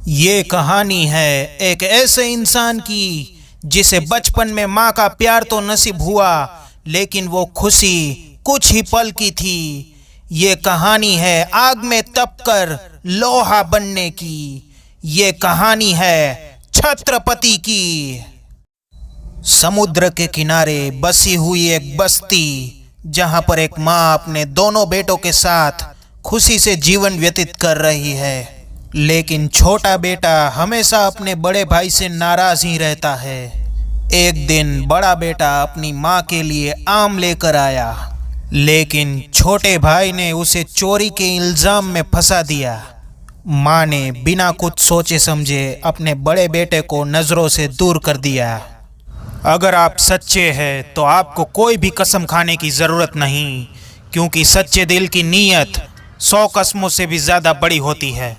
ये कहानी है एक ऐसे इंसान की जिसे बचपन में माँ का प्यार तो नसीब हुआ, लेकिन वो खुशी कुछ ही पल की थी। ये कहानी है आग में तपकर लोहा बनने की। ये कहानी है छत्रपति की। समुद्र के किनारे बसी हुई एक बस्ती, जहाँ पर एक माँ अपने दोनों बेटों के साथ खुशी से जीवन व्यतीत कर रही है। लेकिन छोटा बेटा हमेशा अपने बड़े भाई से नाराज ही रहता है। एक दिन बड़ा बेटा अपनी माँ के लिए आम लेकर आया, लेकिन छोटे भाई ने उसे चोरी के इल्जाम में फंसा दिया। माँ ने बिना कुछ सोचे समझे अपने बड़े बेटे को नजरों से दूर कर दिया। अगर आप सच्चे हैं तो आपको कोई भी कसम खाने की जरूरत नहीं, क्योंकि सच्चे दिल की नीयत 100 कसमों से भी ज्यादा बड़ी होती है।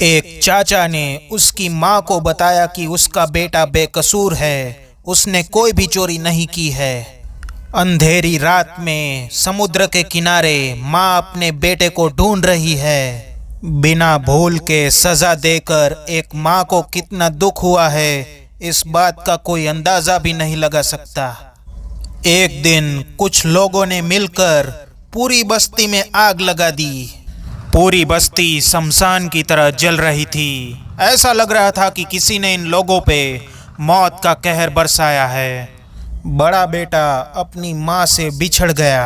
एक चाचा ने उसकी माँ को बताया कि उसका बेटा बेकसूर है, उसने कोई भी चोरी नहीं की है। अंधेरी रात में समुद्र के किनारे माँ अपने बेटे को ढूंढ रही है। बिना भूल के सजा देकर एक माँ को कितना दुख हुआ है, इस बात का कोई अंदाजा भी नहीं लगा सकता। एक दिन कुछ लोगों ने मिलकर पूरी बस्ती में आग लगा दी। पूरी बस्ती शमशान की तरह जल रही थी। ऐसा लग रहा था कि किसी ने इन लोगों पे मौत का कहर बरसाया है। बड़ा बेटा अपनी माँ से बिछड़ गया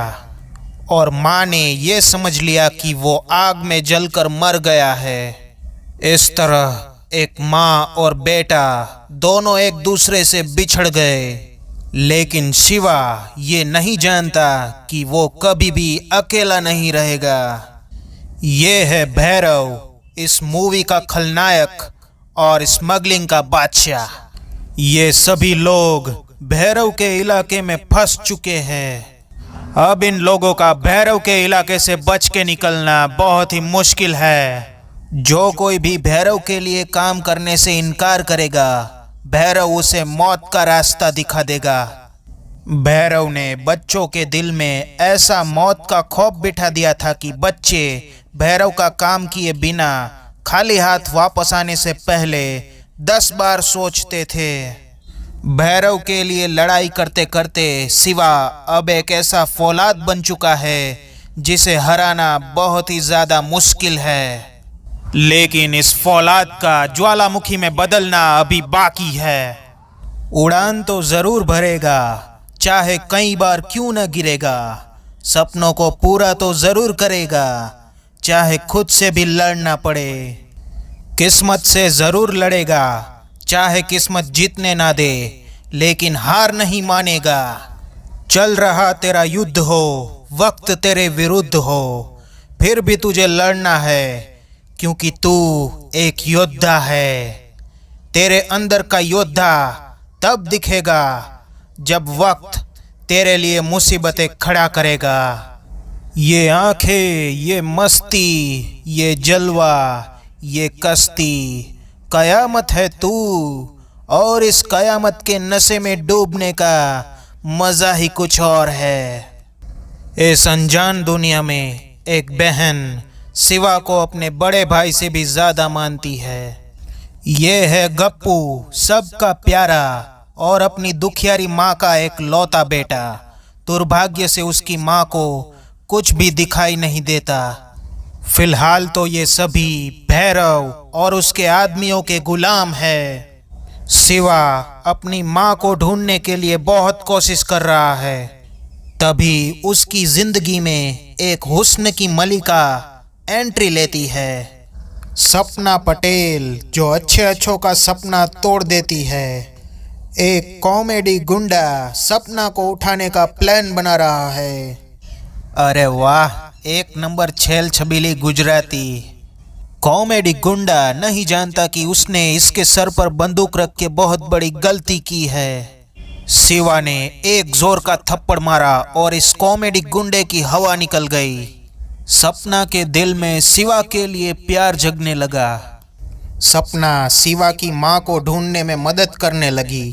और माँ ने ये समझ लिया कि वो आग में जलकर मर गया है। इस तरह एक माँ और बेटा दोनों एक दूसरे से बिछड़ गए। लेकिन शिवा ये नहीं जानता कि वो कभी भी अकेला नहीं रहेगा। ये है भैरव, इस मूवी का खलनायक और स्मगलिंग का बादशाह। ये सभी लोग भैरव के इलाके में फंस चुके हैं। अब इन लोगों का भैरव के इलाके से बच के निकलना बहुत ही मुश्किल है। जो कोई भी भैरव के लिए काम करने से इनकार करेगा, भैरव उसे मौत का रास्ता दिखा देगा। भैरव ने बच्चों के दिल में ऐसा मौत का खौफ बिठा दिया था कि बच्चे भैरव का काम किए बिना खाली हाथ वापस आने से पहले 10 बार सोचते थे। भैरव के लिए लड़ाई करते करते शिवा अब एक ऐसा फौलाद बन चुका है जिसे हराना बहुत ही ज्यादा मुश्किल है। लेकिन इस फौलाद का ज्वालामुखी में बदलना अभी बाकी है। उड़ान तो जरूर भरेगा, चाहे कई बार क्यों न गिरेगा। सपनों को पूरा तो जरूर करेगा, चाहे खुद से भी लड़ना पड़े। किस्मत से जरूर लड़ेगा, चाहे किस्मत जीतने ना दे, लेकिन हार नहीं मानेगा। चल रहा तेरा युद्ध हो, वक्त तेरे विरुद्ध हो, फिर भी तुझे लड़ना है, क्योंकि तू एक योद्धा है। तेरे अंदर का योद्धा तब दिखेगा जब वक्त तेरे लिए मुसीबतें खड़ा करेगा। ये आंखें, ये मस्ती, ये जलवा, ये कश्ती, कयामत है तू, और इस कयामत के नशे में डूबने का मज़ा ही कुछ और है। इस अनजान दुनिया में एक बहन शिवा को अपने बड़े भाई से भी ज़्यादा मानती है। ये है गप्पू, सबका प्यारा और अपनी दुखियारी माँ का एक लौता बेटा। दुर्भाग्य से उसकी माँ को कुछ भी दिखाई नहीं देता। फिलहाल तो ये सभी भैरव और उसके आदमियों के गुलाम है। शिवा अपनी माँ को ढूंढने के लिए बहुत कोशिश कर रहा है। तभी उसकी जिंदगी में एक हुस्न की मलिका एंट्री लेती है। सपना पटेल, जो अच्छों का सपना तोड़ देती है। एक कॉमेडी गुंडा सपना को उठाने का प्लान बना रहा है। अरे वाह, एक नंबर छेल छबीली गुजराती। कॉमेडी गुंडा नहीं जानता कि उसने इसके सर पर बंदूक रख के बहुत बड़ी गलती की है। शिवा ने एक जोर का थप्पड़ मारा और इस कॉमेडी गुंडे की हवा निकल गई। सपना के दिल में शिवा के लिए प्यार जगने लगा। सपना शिवा की माँ को ढूंढने में मदद करने लगी।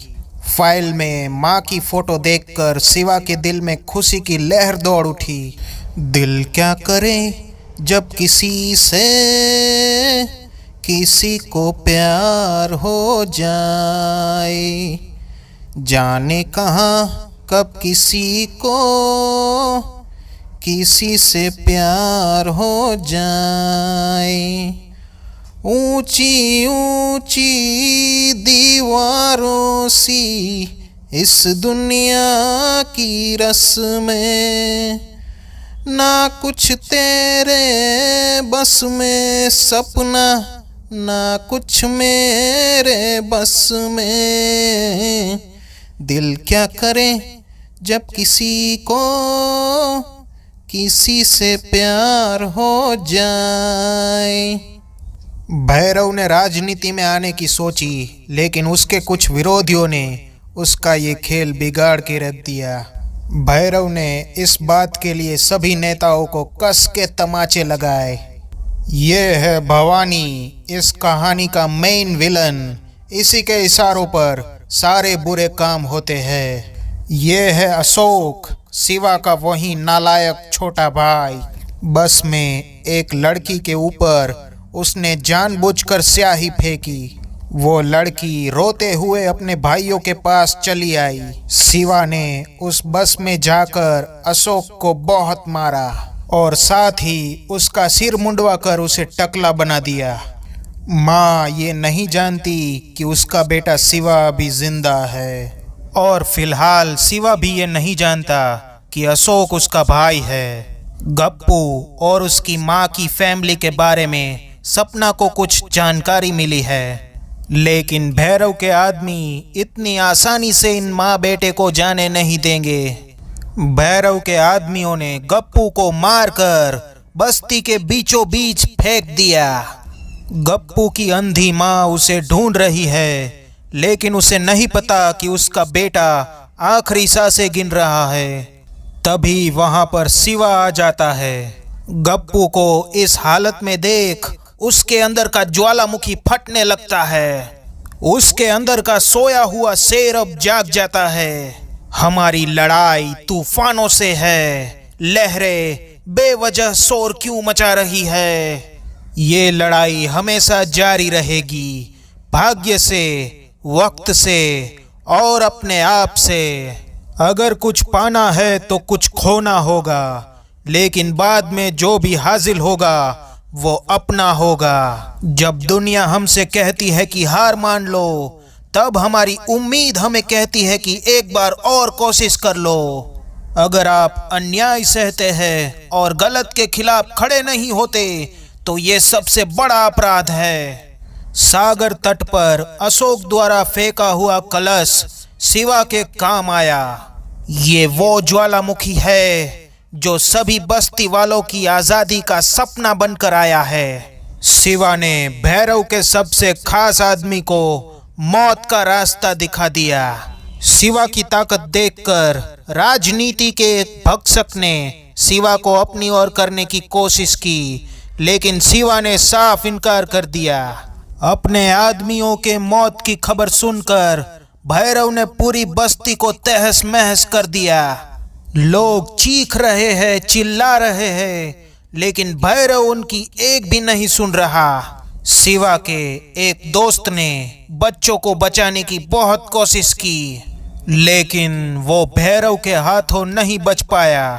फाइल में माँ की फोटो देखकर शिवा के दिल में खुशी की लहर दौड़ उठी। दिल क्या करे जब किसी से किसी को प्यार हो जाए, जाने कहाँ कब किसी को किसी से प्यार हो जाए। ऊंची ऊंची दीवारों सी इस दुनिया की रस्में, ना कुछ तेरे बस में सपना, ना कुछ मेरे बस में। दिल क्या करे जब किसी को किसी से प्यार हो जाए। भैरव ने राजनीति में आने की सोची, लेकिन उसके कुछ विरोधियों ने उसका ये खेल बिगाड़ के रख दिया। भैरव ने इस बात के लिए सभी नेताओं को कस के तमाचे लगाए। ये है भवानी, इस कहानी का मेन विलन। इसी के इशारों पर सारे बुरे काम होते हैं। ये है अशोक, शिवा का वही नालायक छोटा भाई। बस में एक लड़की के ऊपर उसने जानबूझकर स्याही फेंकी। वो लड़की रोते हुए अपने भाइयों के पास चली आई। शिवा ने उस बस में जाकर अशोक को बहुत मारा और साथ ही उसका सिर मुंडवा कर उसे टकला बना दिया। माँ ये नहीं जानती कि उसका बेटा शिवा अभी जिंदा है, और फिलहाल शिवा भी ये नहीं जानता कि अशोक उसका भाई है। गप्पू और उसकी माँ की फैमिली के बारे में सपना को कुछ जानकारी मिली है, लेकिन भैरव के आदमी इतनी आसानी से इन माँ बेटे को जाने नहीं देंगे। भैरव के आदमियों ने गप्पू को मारकर बस्ती के बीचों बीच फेंक दिया। गप्पू की अंधी माँ उसे ढूंढ रही है, लेकिन उसे नहीं पता कि उसका बेटा आखिरी सांसें गिन रहा है। तभी वहां पर शिवा आ जाता है। गप्पू को इस हालत में देख उसके अंदर का ज्वालामुखी फटने लगता है। उसके अंदर का सोया हुआ शेर अब जाग जाता है। हमारी लड़ाई तूफानों से है, लहरें बेवजह शोर क्यों मचा रही है। ये लड़ाई हमेशा जारी रहेगी, भाग्य से, वक्त से और अपने आप से। अगर कुछ पाना है तो कुछ खोना होगा, लेकिन बाद में जो भी हासिल होगा वो अपना होगा। जब दुनिया हमसे कहती है कि हार मान लो, तब हमारी उम्मीद हमें कहती है कि एक बार और कोशिश कर लो। अगर आप अन्याय सहते हैं और गलत के खिलाफ खड़े नहीं होते तो ये सबसे बड़ा अपराध है। सागर तट पर अशोक द्वारा फेंका हुआ कलश शिवा के काम आया। ये वो ज्वालामुखी है जो सभी बस्ती वालों की आजादी का सपना बनकर आया है। शिवा ने भैरव के सबसे खास आदमी को मौत का रास्ता दिखा दिया। शिवा की ताकत देखकर राजनीति के एक भक्षक ने शिवा को अपनी ओर करने की कोशिश की, लेकिन शिवा ने साफ इनकार कर दिया। अपने आदमियों के मौत की खबर सुनकर भैरव ने पूरी बस्ती को तहस महस कर दिया। लोग चीख रहे हैं, चिल्ला रहे हैं, लेकिन भैरव उनकी एक भी नहीं सुन रहा। शिवा के एक दोस्त ने बच्चों को बचाने की बहुत कोशिश की, लेकिन वो भैरव के हाथों नहीं बच पाया।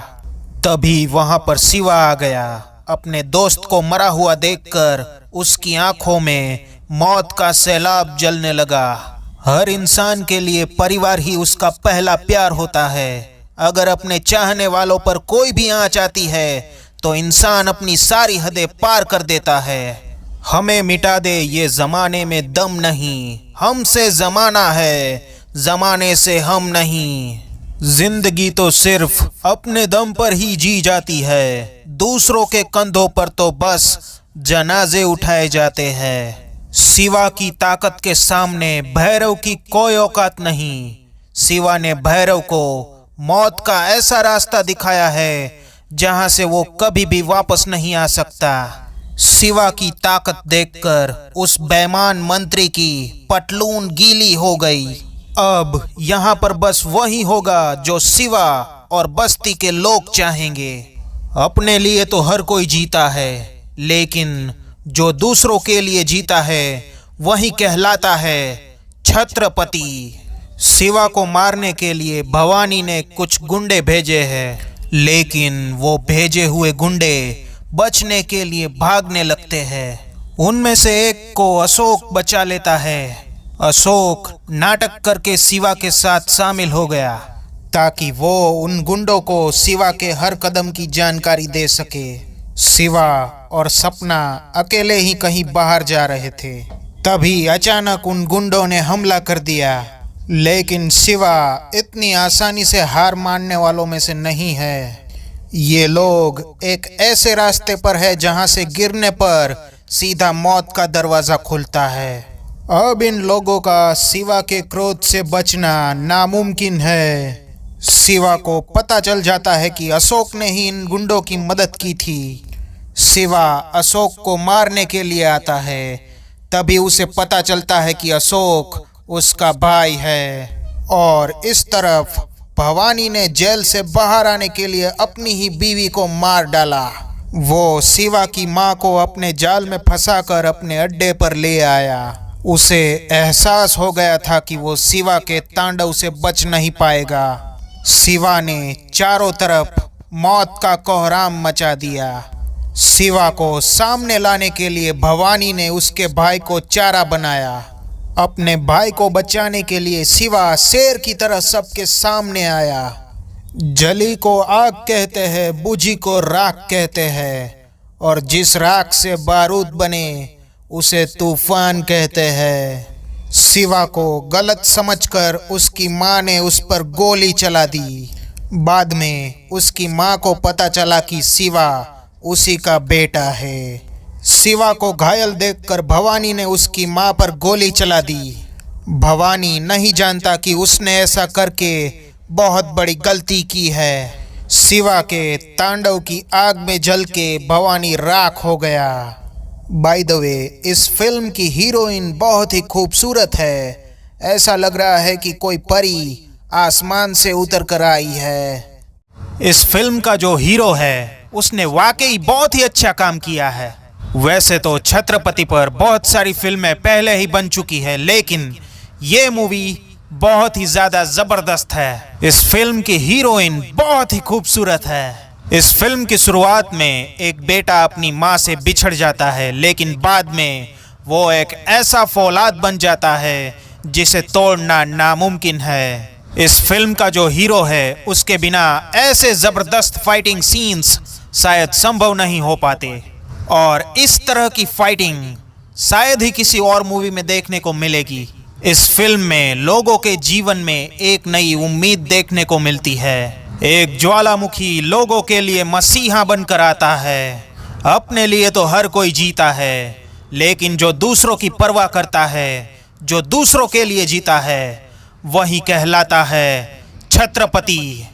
तभी वहां पर शिवा आ गया। अपने दोस्त को मरा हुआ देखकर उसकी आंखों में मौत का सैलाब जलने लगा। हर इंसान के लिए परिवार ही उसका पहला प्यार होता है। अगर अपने चाहने वालों पर कोई भी आंच आती है तो इंसान अपनी सारी हदें पार कर देता है। हमें मिटा दे ये जमाने में दम नहीं, हमसे जमाना है, जमाने से हम नहीं। जिंदगी तो सिर्फ अपने दम पर ही जी जाती है, दूसरों के कंधों पर तो बस जनाजे उठाए जाते हैं। शिवा की ताकत के सामने भैरव की कोई औकात नहीं। शिवा ने भैरव को मौत का ऐसा रास्ता दिखाया है जहां से वो कभी भी वापस नहीं आ सकता। शिवा की ताकत देखकर उस बेईमान मंत्री की पटलून गीली हो गई। अब यहाँ पर बस वही होगा जो शिवा और बस्ती के लोग चाहेंगे। अपने लिए तो हर कोई जीता है, लेकिन जो दूसरों के लिए जीता है वही कहलाता है छत्रपति। शिवा को मारने के लिए भवानी ने कुछ गुंडे भेजे हैं, लेकिन वो भेजे हुए गुंडे बचने के लिए भागने लगते हैं। उनमें से एक को अशोक बचा लेता है। अशोक नाटक करके शिवा के साथ शामिल हो गया ताकि वो उन गुंडों को शिवा के हर कदम की जानकारी दे सके। शिवा और सपना अकेले ही कहीं बाहर जा रहे थे, तभी अचानक उन गुंडों ने हमला कर दिया। लेकिन शिवा इतनी आसानी से हार मानने वालों में से नहीं है। ये लोग एक ऐसे रास्ते पर है जहां से गिरने पर सीधा मौत का दरवाजा खुलता है। अब इन लोगों का शिवा के क्रोध से बचना नामुमकिन है। शिवा को पता चल जाता है कि अशोक ने ही इन गुंडों की मदद की थी। शिवा अशोक को मारने के लिए आता है, तभी उसे पता चलता है कि अशोक उसका भाई है। और इस तरफ भवानी ने जेल से बाहर आने के लिए अपनी ही बीवी को मार डाला। वो शिवा की मां को अपने जाल में फंसाकर अपने अड्डे पर ले आया। उसे एहसास हो गया था कि वो शिवा के तांडव से बच नहीं पाएगा। शिवा ने चारों तरफ मौत का कोहराम मचा दिया। शिवा को सामने लाने के लिए भवानी ने उसके भाई को चारा बनाया। अपने भाई को बचाने के लिए शिवा शेर की तरह सबके सामने आया। जली को आग कहते हैं, बुझी को राख कहते हैं, और जिस राख से बारूद बने उसे तूफान कहते हैं। शिवा को गलत समझकर उसकी मां ने उस पर गोली चला दी। बाद में उसकी मां को पता चला कि शिवा उसी का बेटा है। शिवा को घायल देखकर भवानी ने उसकी मां पर गोली चला दी। भवानी नहीं जानता कि उसने ऐसा करके बहुत बड़ी गलती की है। शिवा के तांडव की आग में जल के भवानी राख हो गया। बाय द वे, इस फिल्म की हीरोइन बहुत ही खूबसूरत है। ऐसा लग रहा है कि कोई परी आसमान से उतर कर आई है। इस फिल्म का जो हीरो है उसने वाकई बहुत ही अच्छा काम किया है। वैसे तो छत्रपति पर बहुत सारी फिल्में पहले ही बन चुकी है, लेकिन ये मूवी बहुत ही ज्यादा जबरदस्त है। इस फिल्म की हीरोइन बहुत ही खूबसूरत है। इस फिल्म की शुरुआत में एक बेटा अपनी माँ से बिछड़ जाता है, लेकिन बाद में वो एक ऐसा फौलाद बन जाता है जिसे तोड़ना नामुमकिन है। इस फिल्म का जो हीरो है उसके बिना ऐसे जबरदस्त फाइटिंग सीन्स शायद संभव नहीं हो पाते, और इस तरह की फाइटिंग शायद ही किसी और मूवी में देखने को मिलेगी। इस फिल्म में लोगों के जीवन में एक नई उम्मीद देखने को मिलती है। एक ज्वालामुखी लोगों के लिए मसीहा बनकर आता है। अपने लिए तो हर कोई जीता है, लेकिन जो दूसरों की परवाह करता है, जो दूसरों के लिए जीता है, वही कहलाता है छत्रपति।